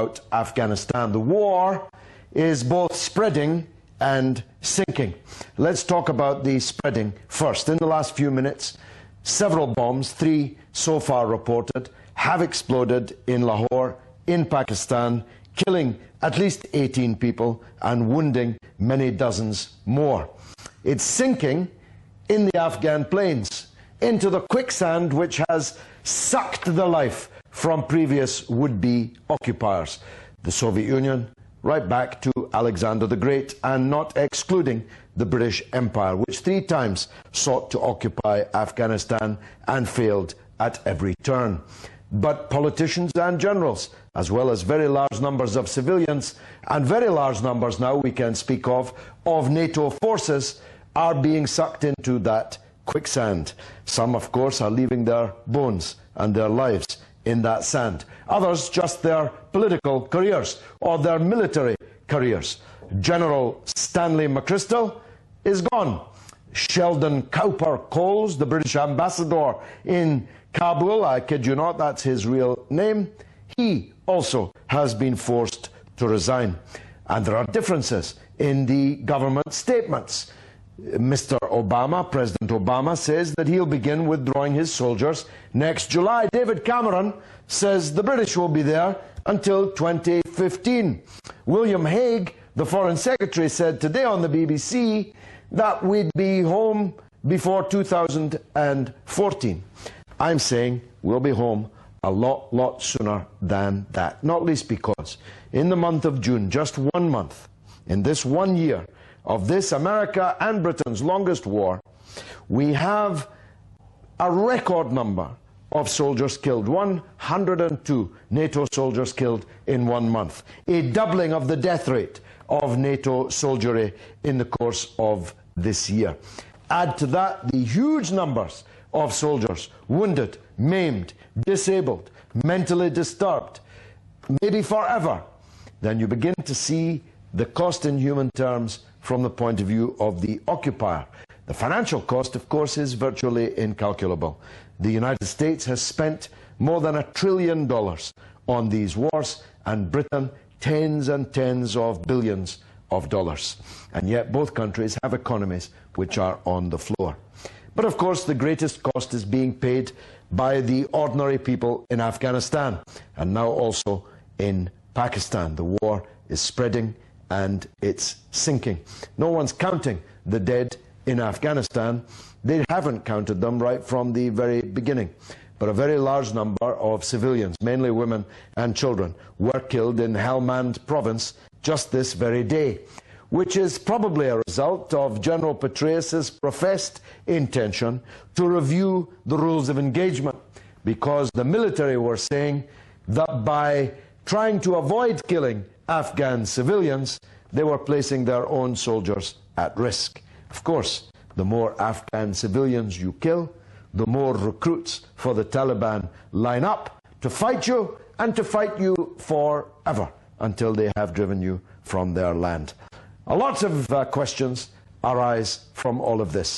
about Afghanistan. The war is both spreading and sinking. Let's talk about the spreading first. In the last few minutes, several bombs, 3 so far reported, have exploded in Lahore, in Pakistan, killing at least 18 people and wounding many dozens more. It's sinking in the Afghan plains, into the quicksand which has sucked the life from previous would-be occupiers. The Soviet Union, right back to Alexander the Great, and not excluding the British Empire, which 3 times sought to occupy Afghanistan and failed at every turn. But politicians and generals, as well as very large numbers of civilians, and very large numbers now we can speak of NATO forces, are being sucked into that quicksand. Some, of course, are leaving their bones and their lives in that sand. Others, just their political careers or their military careers. General Stanley McChrystal is gone. Sheldon Cowper-Coles, the British ambassador in Kabul, I kid you not, that's his real name, he also has been forced to resign. And there are differences in the government statements. Mr. Obama, President Obama, says that he'll begin withdrawing his soldiers next July. David Cameron says the British will be there until 2015. William Hague, the Foreign Secretary, said today on the BBC that we'd be home before 2014. I'm saying we'll be home a lot sooner than that, not least because in the month of June, just 1 month, in this 1 year of this America and Britain's longest war, we have a record number of soldiers killed, 102 NATO soldiers killed in 1 month, a doubling of the death rate of NATO soldiery in the course of this year. Add to that the huge numbers of soldiers wounded, maimed, disabled, mentally disturbed, maybe forever, then you begin to see the cost in human terms from the point of view of the occupier. The financial cost, of course, is virtually incalculable. The United States has spent more than $1 trillion on these wars, and Britain tens and tens of billions of dollars. And yet both countries have economies which are on the floor. But of course the greatest cost is being paid by the ordinary people in Afghanistan and now also in Pakistan. The war is spreading and it's sinking. No one's counting the dead in Afghanistan. They haven't counted them right from the very beginning. But a very large number of civilians, mainly women and children, were killed in Helmand province just this very day, which is probably a result of General Petraeus's professed intention to review the rules of engagement, because the military were saying that by trying to avoid killing Afghan civilians, they were placing their own soldiers at risk. Of course, the more Afghan civilians you kill, the more recruits for the Taliban line up to fight you and to fight you forever until they have driven you from their land. Lots of questions arise from all of this.